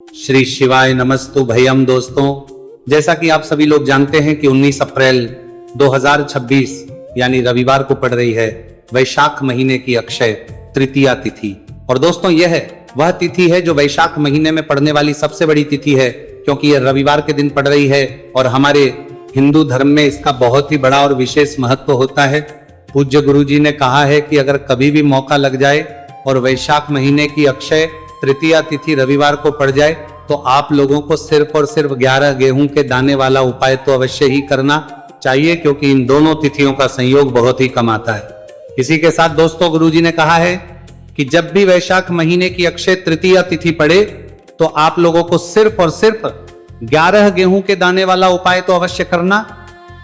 श्री शिवाय नमस्तु भयम। दोस्तों, जैसा कि आप सभी लोग जानते हैं कि 19 अप्रैल 2026 यानी रविवार को पड़ रही है वैशाख महीने की अक्षय तृतीया तिथि। और दोस्तों, यह वह तिथि है जो वैशाख महीने में पड़ने वाली सबसे बड़ी तिथि है, क्योंकि यह रविवार के दिन पड़ रही है और हमारे हिंदू धर्म में इसका बहुत ही बड़ा और विशेष महत्व होता है। पूज्य गुरु जी ने कहा है कि अगर कभी भी मौका लग जाए और वैशाख महीने की अक्षय तृतीया तिथि रविवार को पड़ जाए तो आप लोगों को सिर्फ और सिर्फ 11 गेहूं के दाने वाला उपाय तो अवश्य ही करना चाहिए, क्योंकि इन दोनों तिथियों का संयोग बहुत ही कम आता है। इसी के साथ दोस्तों, गुरु जी ने कहा है कि जब भी वैशाख महीने की अक्षय तृतीया तिथि पड़े तो आप लोगों को सिर्फ और सिर्फ 11 गेहूं के दाने वाला उपाय तो अवश्य करना।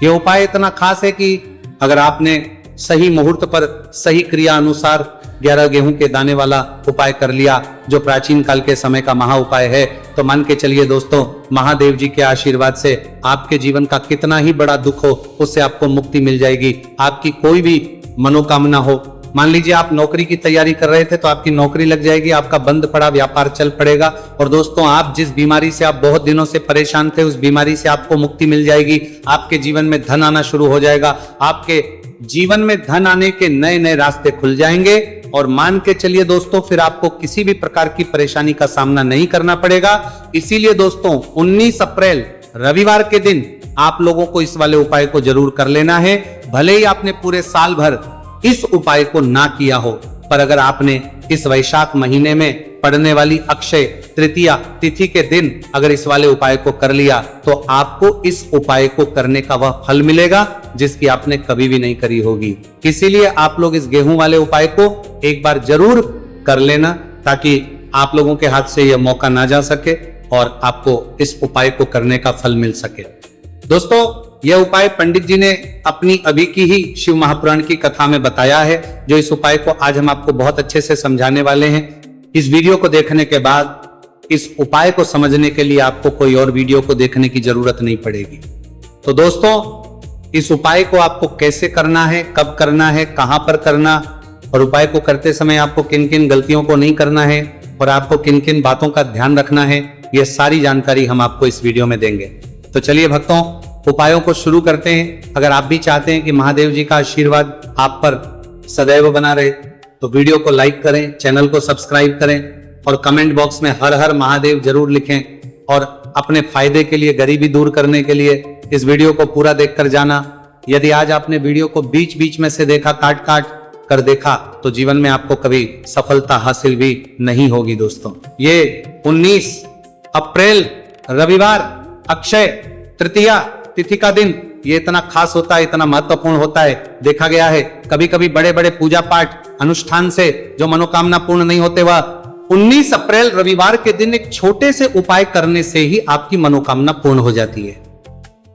यह उपाय इतना खास है कि अगर आपने सही मुहूर्त पर सही क्रिया अनुसार 11 गेहूं के दाने वाला उपाय कर लिया, जो प्राचीन काल के समय का महा उपाय है, तो मान के चलिए दोस्तों, महादेव जी के आशीर्वाद से आपके जीवन का कितना ही बड़ा दुख हो उससे आपको मुक्ति मिल जाएगी। आपकी कोई भी मनोकामना हो, मान लीजिए आप नौकरी की तैयारी कर रहे थे तो आपकी नौकरी लग जाएगी, आपका बंद पड़ा व्यापार चल पड़ेगा। और दोस्तों, आप जिस बीमारी से आप बहुत दिनों से परेशान थे उस बीमारी से आपको मुक्ति मिल जाएगी। आपके जीवन में धन आना शुरू हो जाएगा, आपके जीवन में धन आने के नए नए रास्ते खुल जाएंगे। और मान के चलिए दोस्तों, फिर आपको किसी भी प्रकार की परेशानी का सामना नहीं करना पड़ेगा। इसीलिए दोस्तों, 19 अप्रैल रविवार के दिन आप लोगों को इस वाले उपाय को जरूर कर लेना है। भले ही आपने पूरे साल भर इस उपाय को ना किया हो, पर अगर आपने इस वैशाख महीने में पड़ने वाली अक्षय तृतीया तिथि के दिन अगर इस वाले उपाय को कर लिया तो आपको इस उपाय को करने का वह फल मिलेगा जिसकी आपने कभी भी नहीं करी होगी। इसीलिए आप लोग इस गेहूं वाले उपाय को एक बार जरूर कर लेना, ताकि आप लोगों के हाथ से यह मौका ना जा सके और आपको इस उपाय को करने का फल मिल सके। दोस्तों, यह उपाय पंडित जी ने अपनी अभी की ही शिव महापुराण की कथा में बताया है, जो इस उपाय को आज हम आपको बहुत अच्छे से समझाने वाले हैं। इस वीडियो को देखने के बाद इस उपाय को समझने के लिए आपको कोई और वीडियो को देखने की जरूरत नहीं पड़ेगी। तो दोस्तों, इस उपाय को आपको कैसे करना है, कब करना है, कहां पर करना, और उपाय को करते समय आपको किन किन गलतियों को नहीं करना है और आपको किन किन बातों का ध्यान रखना है, यह सारी जानकारी हम आपको इस वीडियो में देंगे। तो चलिए भक्तों, उपायों को शुरू करते हैं। अगर आप भी चाहते हैं कि महादेव जी का आशीर्वाद आप पर सदैव बना रहे तो वीडियो को लाइक करें, चैनल को सब्सक्राइब करें और कमेंट बॉक्स में हर हर महादेव जरूर लिखें। और अपने फायदे के लिए, गरीबी दूर करने के लिए इस वीडियो को पूरा देखकर जाना। यदि आज आपने वीडियो को बीच बीच में से देखा, काट काट कर देखा, तो जीवन में आपको कभी सफलता हासिल भी नहीं होगी। दोस्तों, ये 19 अप्रैल रविवार अक्षय तृतीया तिथि का दिन ये इतना खास होता है, इतना महत्वपूर्ण होता है। देखा गया है कभी कभी बड़े बड़े पूजा पाठ अनुष्ठान से जो मनोकामना पूर्ण नहीं होते, वह 19 अप्रैल रविवार के दिन एक छोटे से उपाय करने से ही आपकी मनोकामना पूर्ण हो जाती है।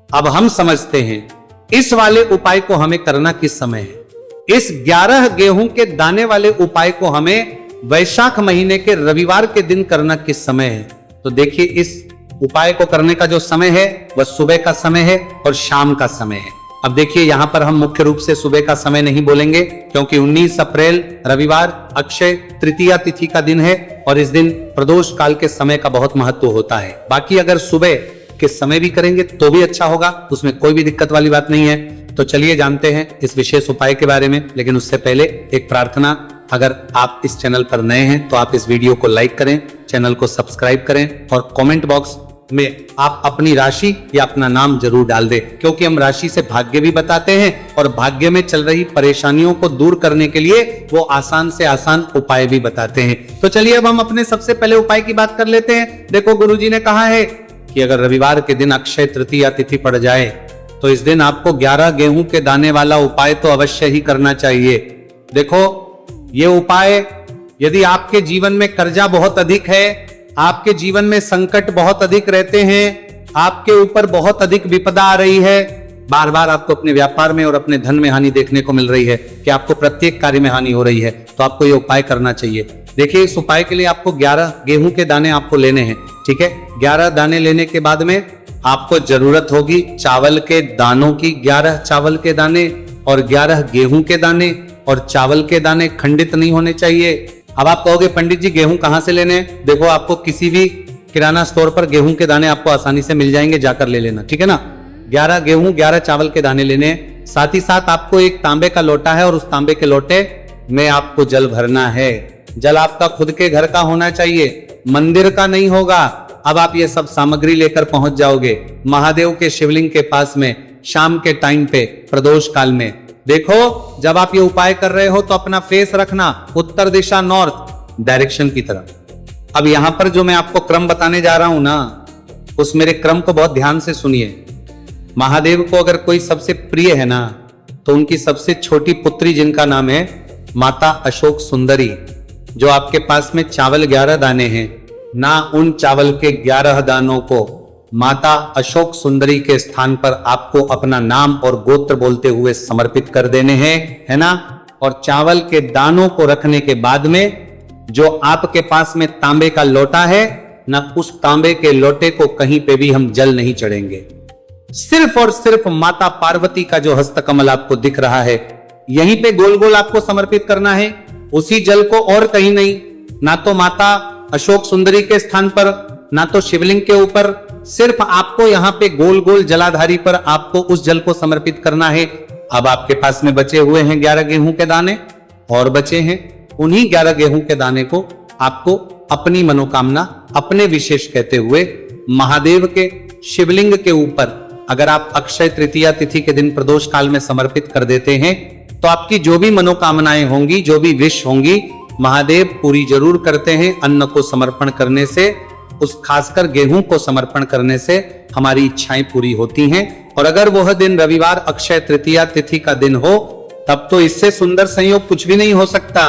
अब हम समझते हैं इस वाले उपाय को हमें करना किस समय है। इस 11 गेहूं के दाने वाले उपाय को हमें वैशाख महीने के रविवार के दिन करना किस समय है। तो देखिए, इस उपाय को करने का जो समय है वह सुबह का समय है और शाम का समय है। अब देखिए, यहां पर हम मुख्य रूप से सुबह का समय नहीं बोलेंगे, क्योंकि 19 अप्रैल रविवार अक्षय तृतीया तिथि का दिन है और इस दिन प्रदोष काल के समय का बहुत महत्व होता है। बाकी अगर सुबह के समय भी करेंगे तो भी अच्छा होगा, उसमें कोई भी दिक्कत वाली बात नहीं है। तो चलिए जानते हैं इस विशेष उपाय के बारे में। लेकिन उससे पहले एक प्रार्थना, अगर आप इस चैनल पर नए हैं तो आप इस वीडियो को लाइक करें, चैनल को सब्सक्राइब करें और कमेंट बॉक्स में आप अपनी राशि या अपना नाम जरूर डाल दें, क्योंकि हम राशि से भाग्य भी बताते हैं और भाग्य में चल रही परेशानियों को दूर करने के लिए वो आसान से आसान उपाय भी बताते हैं। तो चलिए अब हम अपने सबसे पहले उपाय की बात कर लेते हैं। देखो, गुरुजी ने कहा है कि अगर रविवार के दिन अक्षय तृतीया तिथि पड़ जाए तो इस दिन आपको 11 गेहूं के दाने वाला उपाय तो अवश्य ही करना चाहिए। देखो, ये उपाय, यदि आपके जीवन में कर्जा बहुत अधिक है, आपके जीवन में संकट बहुत अधिक रहते हैं, आपके ऊपर बहुत अधिक विपदा आ रही है, बार बार आपको अपने व्यापार में और अपने धन में हानि देखने को मिल रही है कि आपको प्रत्येक कार्य में हानि हो रही है, तो आपको ये उपाय करना चाहिए। देखिए, इस उपाय के लिए आपको 11 गेहूं के दाने आपको लेने हैं। ठीक है, 11 दाने लेने के बाद में आपको जरूरत होगी चावल के दानों की। 11 चावल के दाने और 11 गेहूं के दाने, और चावल के दाने खंडित नहीं होने चाहिए। अब आप कहोगे पंडित जी गेहूं कहां से लेने हैं? देखो, आपको किसी भी किराना स्टोर पर गेहूं के दाने आपको आसानी से मिल जाएंगे, जाकर ले लेना, ठीक है ना। 11 गेहूं 11 चावल के दाने लेने। साथ ही साथ आपको एक तांबे का लोटा है और उस तांबे के लोटे में आपको जल भरना है। जल आपका खुद के घर का होना चाहिए, मंदिर का नहीं होगा। अब आप ये सब सामग्री लेकर पहुंच जाओगे महादेव के शिवलिंग के पास में शाम के टाइम पे प्रदोष काल में। देखो, जब आप ये उपाय कर रहे हो तो अपना फेस रखना उत्तर दिशा, नॉर्थ डायरेक्शन की तरफ। अब यहां पर जो मैं आपको क्रम बताने जा रहा हूं ना, उस मेरे क्रम को बहुत ध्यान से सुनिए। महादेव को अगर कोई सबसे प्रिय है ना, तो उनकी सबसे छोटी पुत्री जिनका नाम है माता अशोक सुंदरी, जो आपके पास में चावल 11 दाने हैं ना, उन चावल के 11 दानों को माता अशोक सुंदरी के स्थान पर आपको अपना नाम और गोत्र बोलते हुए समर्पित कर देने हैं, है ना। और चावल के दानों को रखने के बाद में जो आपके पास में तांबे का लोटा है ना, उस तांबे के लोटे को कहीं पे भी हम जल नहीं चढ़ेंगे। सिर्फ और सिर्फ माता पार्वती का जो हस्तकमल आपको दिख रहा है, यहीं पे गोल गोल आपको समर्पित करना है, उसी जल को, और कहीं नहीं। ना तो माता अशोक सुंदरी के स्थान पर, ना तो शिवलिंग के ऊपर, सिर्फ आपको यहां पे गोल गोल जलाधारी पर आपको उस जल को समर्पित करना है। अब आपके पास में बचे हुए हैं 11 गेहूं के दाने और बचे हैं, उन्हीं 11 गेहूं के दाने को आपको अपनी मनोकामना, अपने विशेष कहते हुए महादेव के शिवलिंग के ऊपर अगर आप अक्षय तृतीया तिथि के दिन प्रदोष काल में समर्पित कर देते हैं, तो आपकी जो भी मनोकामनाएं होंगी, जो भी विश होंगी, महादेव पूरी जरूर करते हैं। अन्न को समर्पण करने से, उस खासकर गेहूं को समर्पण करने से हमारी इच्छाएं पूरी होती हैं। और अगर वह दिन रविवार अक्षय तृतीया तिथि का दिन हो, तब तो इससे सुंदर संयोग कुछ भी नहीं हो सकता।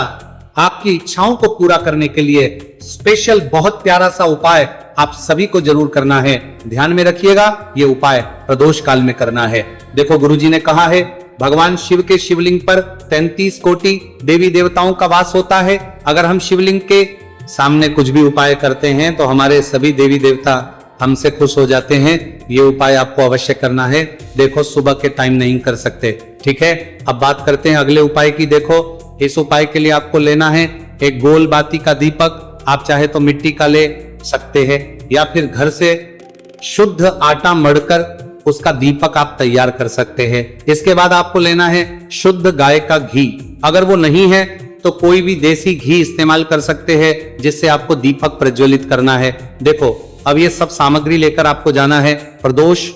आपकी इच्छाओं को पूरा करने के लिए स्पेशल बहुत प्यारा सा उपाय आप सभी को जरूर करना है। ध्यान में रखिएगा, ये उपाय प्रदोष काल में करना है। देखो, गुरुजी ने कहा है भगवान शिव के शिवलिंग पर 33 कोटि देवी देवताओं का वास होता है। अगर हम शिवलिंग के सामने कुछ भी उपाय करते हैं तो हमारे सभी देवी देवता हमसे खुश हो जाते हैं। ये उपाय आपको अवश्य करना है। देखो, सुबह के टाइम नहीं कर सकते, ठीक है। अब बात करते हैं अगले उपाय की। देखो, इस उपाय के लिए आपको लेना है एक गोल बाती का दीपक। आप चाहे तो मिट्टी का ले सकते हैं, या फिर घर से शुद्ध आटा मढ़कर उसका दीपक आप तैयार कर सकते हैं। इसके बाद आपको लेना है शुद्ध गाय का घी। अगर वो नहीं है तो कोई भी देसी घी इस्तेमाल कर सकते हैं, जिससे आपको दीपक प्रज्वलित करना है। देखो, अब ये सब सामग्री लेकर आपको जाना है प्रदोष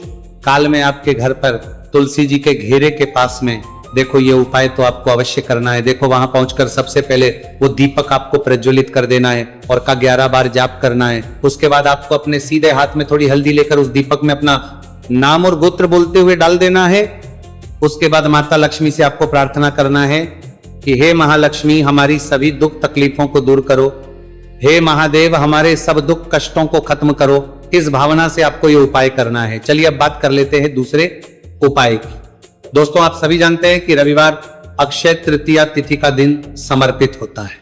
काल में आपके घर पर तुलसी जी के घेरे के पास में। देखो, ये उपाय तो आपको अवश्य करना है। देखो, वहां पहुंचकर सबसे पहले वो दीपक आपको प्रज्वलित कर देना है और का 11 बार जाप करना है। उसके बाद आपको अपने सीधे हाथ में थोड़ी हल्दी लेकर उस दीपक में अपना नाम और गोत्र बोलते हुए डाल देना है। उसके बाद माता लक्ष्मी से आपको प्रार्थना करना है कि हे महालक्ष्मी, हमारी सभी दुख तकलीफों को दूर करो। हे महादेव, हमारे सब दुख कष्टों को खत्म करो। इस भावना से आपको ये उपाय करना है। चलिए अब बात कर लेते हैं दूसरे उपाय की। दोस्तों, आप सभी जानते हैं कि रविवार अक्षय तृतीया तिथि का दिन समर्पित होता है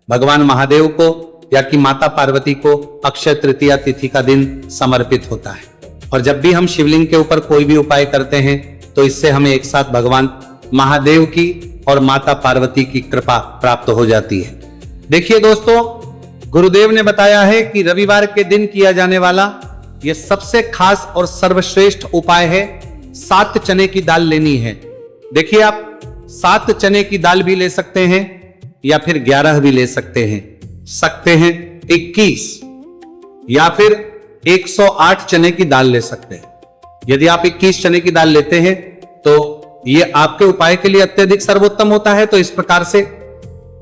भगवान महादेव को, या कि माता पार्वती को अक्षय तृतीया तिथि का दिन समर्पित होता है। और जब भी हम शिवलिंग के ऊपर कोई भी उपाय करते हैं तो इससे हमें एक साथ भगवान महादेव की और माता पार्वती की कृपा प्राप्त हो जाती है। देखिए दोस्तों, गुरुदेव ने बताया है कि रविवार के दिन किया जाने वाला यह सबसे खास और सर्वश्रेष्ठ उपाय है। 7 चने की दाल लेनी है। देखिए, आप 7 चने की दाल भी ले सकते हैं या फिर 11 भी ले सकते हैं, 21 या फिर 108 चने की दाल ले सकते हैं। यदि आप 21 चने की दाल लेते हैं तो ये आपके उपाय के लिए अत्यधिक सर्वोत्तम होता है। तो इस प्रकार से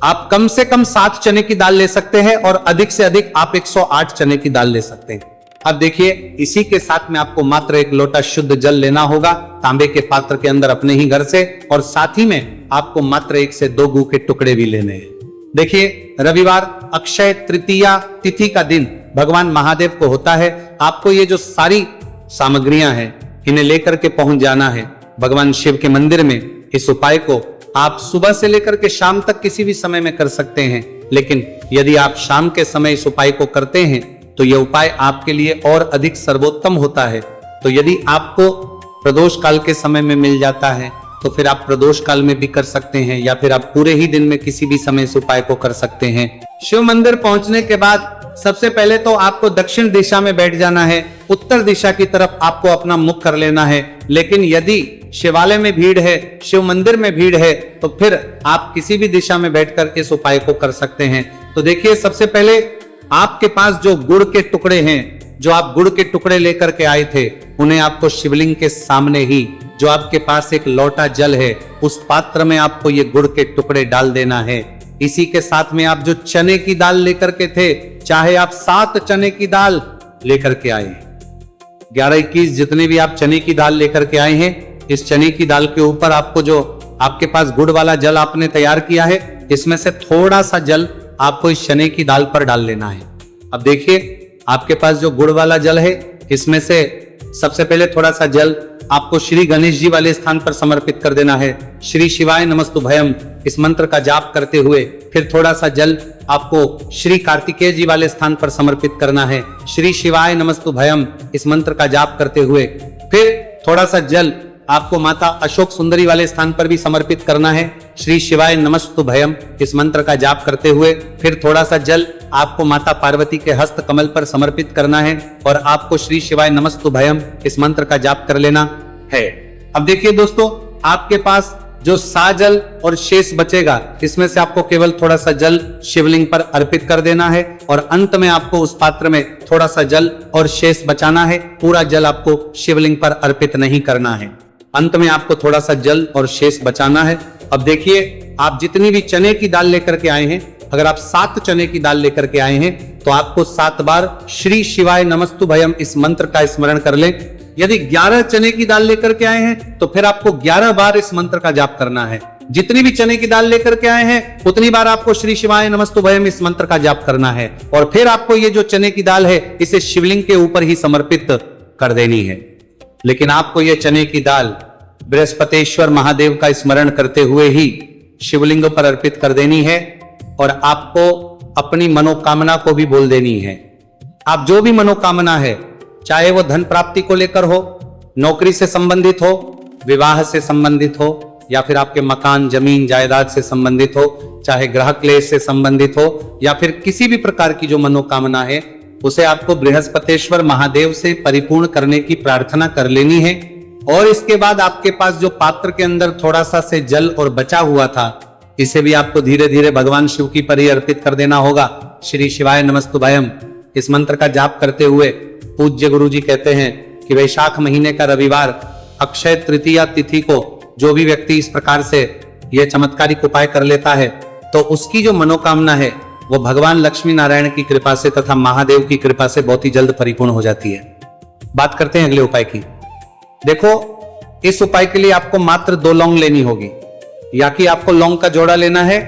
आप कम से कम 7 चने की दाल ले सकते हैं और अधिक से अधिक आप 108 चने की दाल ले सकते हैं। अब देखिए, इसी के साथ में आपको मात्र 1 लोटा शुद्ध जल लेना होगा तांबे के पात्र के अंदर अपने ही घर से, और साथ ही में आपको मात्र 1 से 2 गू के टुकड़े भी लेने हैं। देखिए, रविवार अक्षय तृतीया तिथि का दिन भगवान महादेव को होता है। आपको ये जो सारी सामग्रियां हैं, इन्हें लेकर के पहुंच जाना है भगवान शिव के मंदिर में। इस उपाय को आप सुबह से लेकर के शाम तक किसी भी समय में कर सकते हैं, लेकिन यदि आप शाम के समय इस उपाय को करते हैं तो यह उपाय आपके लिए और अधिक सर्वोत्तम होता है। तो यदि आपको प्रदोष काल के समय में मिल जाता है तो फिर आप प्रदोष काल में भी कर सकते हैं या फिर आप पूरे ही दिन में किसी भी समय इस उपाय को कर सकते हैं। शिव मंदिर पहुंचने के बाद सबसे पहले तो आपको दक्षिण दिशा में बैठ जाना है, उत्तर दिशा की तरफ आपको अपना मुख कर लेना है। लेकिन यदि शिवालय में भीड़ है, शिव मंदिर में भीड़ है, तो फिर आप किसी भी दिशा में बैठकर इस उपाय को कर सकते हैं। तो देखिए, सबसे पहले आपके पास जो गुड़ के टुकड़े हैं, जो आप गुड़ के टुकड़े लेकर के आए थे, उन्हें आपको शिवलिंग के सामने ही, जो आपके पास एक लोटा जल है, उस पात्र में आपको ये गुड़ के टुकड़े डाल देना है। इसी के साथ में आप जो चने की दाल लेकर के थे, चाहे आप 7 चने की दाल लेकर के आए, 11-21 जितने भी आप चने की दाल लेकर के आए हैं, इस चने की दाल के ऊपर आपको जो आपके पास गुड़ वाला जल आपने तैयार किया है, इसमें से थोड़ा सा जल आपको इस चने की दाल पर डाल लेना है। अब देखिए, आपके पास जो गुड़ वाला जल है, इसमें से सबसे पहले थोड़ा सा जल आपको श्री गणेश जी वाले स्थान पर समर्पित कर देना है। श्री शिवाय नमस्तुभयम इस मंत्र का जाप करते हुए फिर थोड़ा सा जल आपको श्री कार्तिकेय जी वाले स्थान पर समर्पित करना है। श्री शिवाय नमस्तुभयम इस मंत्र का जाप करते हुए फिर थोड़ा सा जल आपको माता अशोक सुंदरी वाले स्थान पर भी समर्पित करना है। श्री शिवाय नमस्तुभयम इस मंत्र का जाप करते हुए फिर थोड़ा सा जल आपको माता पार्वती के हस्त कमल पर समर्पित करना है और आपको श्री शिवाय नमस्तुभयम इस मंत्र का जाप कर लेना है। अब देखिए दोस्तों, आपके पास जो साजल और शेष बचेगा, इसमें से आपको केवल थोड़ा सा जल शिवलिंग पर अर्पित कर देना है और अंत में आपको उस पात्र में थोड़ा सा जल और शेष बचाना है। पूरा जल आपको शिवलिंग पर अर्पित नहीं करना है, अंत में आपको थोड़ा सा जल और शेष बचाना है। अब देखिए, आप जितनी भी चने की दाल लेकर के आए हैं, अगर आप 7 चने की दाल लेकर के आए हैं, तो आपको 7 बार श्री शिवाय नमस्तुभयम इस मंत्र का स्मरण कर लें। यदि 11 चने की दाल लेकर के आए हैं, तो फिर आपको 11 बार इस मंत्र का जाप करना है। जितनी भी चने की दाल लेकर के आए हैं, उतनी बार आपको श्री शिवाय नमस्तुभयम इस मंत्र का जाप करना है और फिर आपको ये जो चने की दाल है, इसे शिवलिंग के ऊपर ही समर्पित कर देनी है। लेकिन आपको ये चने की दाल बृहस्पतेश्वर महादेव का स्मरण करते हुए ही शिवलिंग पर अर्पित कर देनी है और आपको अपनी मनोकामना को भी बोल देनी है। आप जो भी मनोकामना है, चाहे वो धन प्राप्ति को लेकर हो, नौकरी से संबंधित हो, विवाह से संबंधित हो, या फिर आपके मकान जमीन जायदाद से संबंधित हो, चाहे ग्रह क्लेश से संबंधित हो, या फिर किसी भी प्रकार की जो मनोकामना है, उसे आपको बृहस्पतेश्वर महादेव से परिपूर्ण करने की प्रार्थना कर लेनी है। और इसके बाद आपके पास जो पात्र के अंदर थोड़ा सा से जल और बचा हुआ था, इसे भी आपको धीरे धीरे भगवान शिव की पर ही अर्पित कर देना होगा। श्री शिवाय नमस्तुभयम इस मंत्र का जाप करते हुए पूज्य गुरु जी कहते हैं कि वैशाख महीने का रविवार अक्षय तृतीया तिथि को जो भी व्यक्ति इस प्रकार से यह चमत्कारिक उपाय कर लेता है, तो उसकी जो मनोकामना है वो भगवान लक्ष्मी नारायण की कृपा से तथा महादेव की कृपा से बहुत ही जल्द परिपूर्ण हो जाती है। बात करते हैं अगले उपाय की। देखो, इस उपाय के लिए आपको मात्र 2 लौंग लेनी होगी, या कि आपको लौंग का जोड़ा लेना है।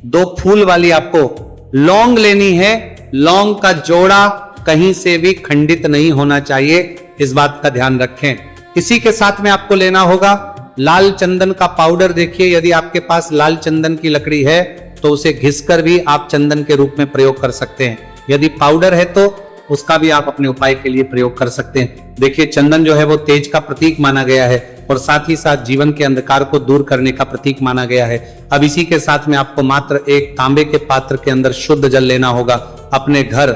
2 फूल वाली आपको लौंग लेनी है। लौंग का जोड़ा कहीं से भी खंडित नहीं होना चाहिए, इस बात का ध्यान रखें। इसी के साथ में आपको लेना होगा लाल चंदन का पाउडर। देखिए, यदि आपके पास लाल चंदन की लकड़ी है तो उसे घिसकर भी आप चंदन के रूप में प्रयोग कर सकते हैं। यदि पाउडर है तो उसका भी आप अपने उपाय के लिए प्रयोग कर सकते हैं। देखिए, चंदन जो है वो तेज का प्रतीक माना गया है और साथ ही साथ जीवन के अंधकार को दूर करने का प्रतीक माना गया है। अब इसी के साथ में आपको मात्र एक तांबे के पात्र के अंदर शुद्ध जल लेना होगा अपने घर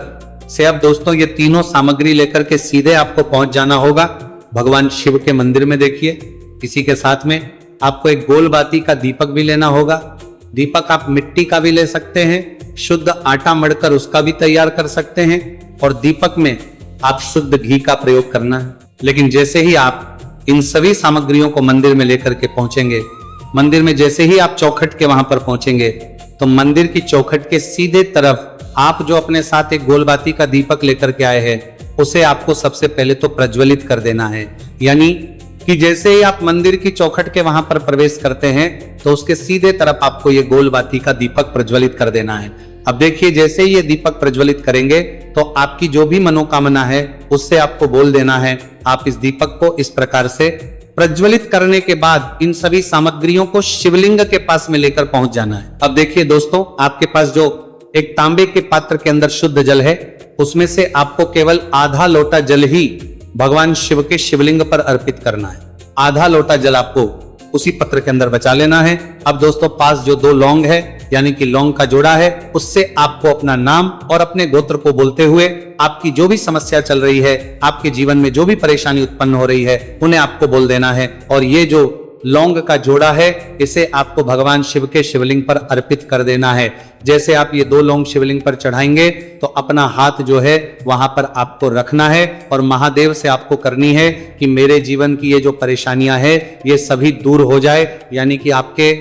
से। अब दोस्तों, ये तीनों सामग्री लेकर के सीधे आपको पहुंच जाना होगा भगवान शिव के मंदिर में। देखिए, इसी के साथ में आपको एक गोल बाती का दीपक भी लेना होगा। दीपक आप मिट्टी का भी ले सकते हैं, शुद्ध आटा मढ़कर उसका भी तैयार कर सकते हैं, और दीपक में आप शुद्ध घी का प्रयोग करना है। लेकिन जैसे ही आप इन सभी सामग्रियों को मंदिर में लेकर के पहुंचेंगे, मंदिर में जैसे ही आप चौखट के वहां पर पहुंचेंगे, तो मंदिर की चौखट के सीधे तरफ आप जो अपने साथ एक गोलबाती का दीपक लेकर के आए हैं, उसे आपको सबसे पहले तो प्रज्वलित कर देना है। यानी कि जैसे ही आप मंदिर की चौखट के वहां पर प्रवेश करते हैं, तो उसके सीधे तरफ आपको ये गोलबाती का दीपक प्रज्वलित कर देना है। अब देखिए, जैसे ही ये दीपक प्रज्वलित करेंगे, तो आपकी जो भी मनोकामना है उससे आपको बोल देना है। आप इस दीपक को इस प्रकार से प्रज्वलित करने के बाद इन सभी सामग्रियों को शिवलिंग के पास में लेकर पहुंच जाना है। अब देखिए दोस्तों, आपके पास जो एक तांबे के पात्र के अंदर शुद्ध जल है, उसमें से आपको केवल आधा लोटा जल ही भगवान शिव के शिवलिंग पर अर्पित करना है। आधा लोटा जल आपको उसी पत्र के अंदर बचा लेना है। अब दोस्तों पास जो 2 लौंग है यानी कि लौंग का जोड़ा है, उससे आपको अपना नाम और अपने गोत्र को बोलते हुए आपकी जो भी समस्या चल रही है, आपके जीवन में जो भी परेशानी उत्पन्न हो रही है, उन्हें आपको बोल देना है। और ये जो लौंग का जोड़ा है, इसे आपको भगवान शिव के शिवलिंग पर अर्पित कर देना है। जैसे आप ये 2 लौंग शिवलिंग पर चढ़ाएंगे तो अपना हाथ जो है वहां पर आपको रखना है और महादेव से आपको करनी है कि मेरे जीवन की ये जो परेशानियां है ये सभी दूर हो जाए। यानी कि आपके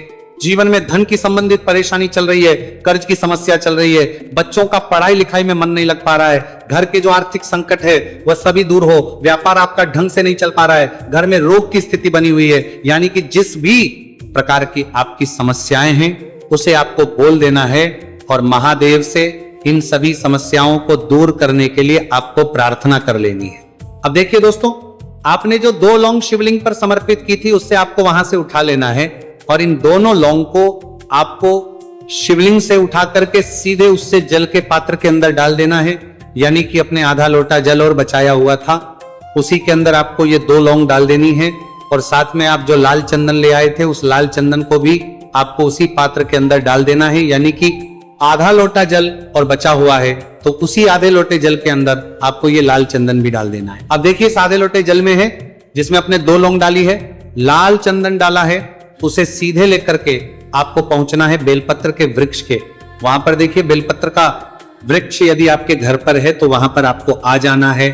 जीवन में धन की संबंधित परेशानी चल रही है, कर्ज की समस्या चल रही है, बच्चों का पढ़ाई लिखाई में मन नहीं लग पा रहा है, घर के जो आर्थिक संकट है वह सभी दूर हो, व्यापार आपका ढंग से नहीं चल पा रहा है, घर में रोग की स्थिति बनी हुई है, यानी कि जिस भी प्रकार की आपकी समस्याएं हैं उसे आपको बोल देना है और महादेव से इन सभी समस्याओं को दूर करने के लिए आपको प्रार्थना कर लेनी है। अब देखिए दोस्तों, आपने जो 2 लौंग शिवलिंग पर समर्पित की थी उससे आपको वहां से उठा लेना है और इन दोनों लौंग को आपको शिवलिंग से उठा करके सीधे उससे जल के पात्र के अंदर डाल देना है। यानी कि अपने आधा लोटा जल और बचाया हुआ था उसी के अंदर आपको ये 2 लौंग डाल देनी है और साथ में आप जो लाल चंदन ले आए थे उस लाल चंदन को भी आपको उसी पात्र के अंदर डाल देना है। यानी कि आधा लोटा जल और बचा हुआ है तो उसी आधे लोटे जल के अंदर आपको ये लाल चंदन भी डाल देना है। अब देखिए इस आधे लोटे जल में है जिसमें अपने 2 लौंग डाली है, लाल चंदन डाला है, उसे सीधे लेकर के आपको पहुंचना है बेलपत्र के वृक्ष के। वहां पर देखिए बेलपत्र का वृक्ष यदि आपके घर पर है तो वहां पर आपको आ जाना है,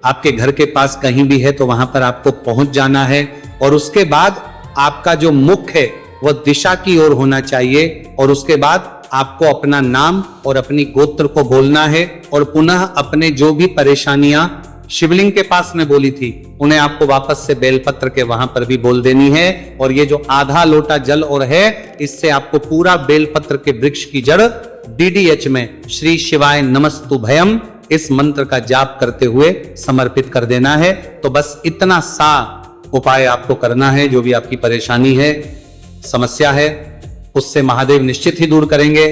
आपके घर के पास कहीं भी है तो वहां पर आपको पहुंच जाना है और उसके बाद आपका जो मुख है वह दिशा की ओर होना चाहिए और उसके बाद आपको अपना नाम और अपनी गोत्र को बोलना है और पुनः अपने जो भी परेशानियां शिवलिंग के पास में बोली थी उन्हें आपको वापस से बेलपत्र के वहां पर भी बोल देनी है। और ये जो आधा लोटा जल और है इससे आपको पूरा बेलपत्र के वृक्ष की जड़ DDH में श्री शिवाय नमस्तुभयम इस मंत्र का जाप करते हुए समर्पित कर देना है। तो बस इतना सा उपाय आपको करना है। जो भी आपकी परेशानी है, समस्या है, उससे महादेव निश्चित ही दूर करेंगे।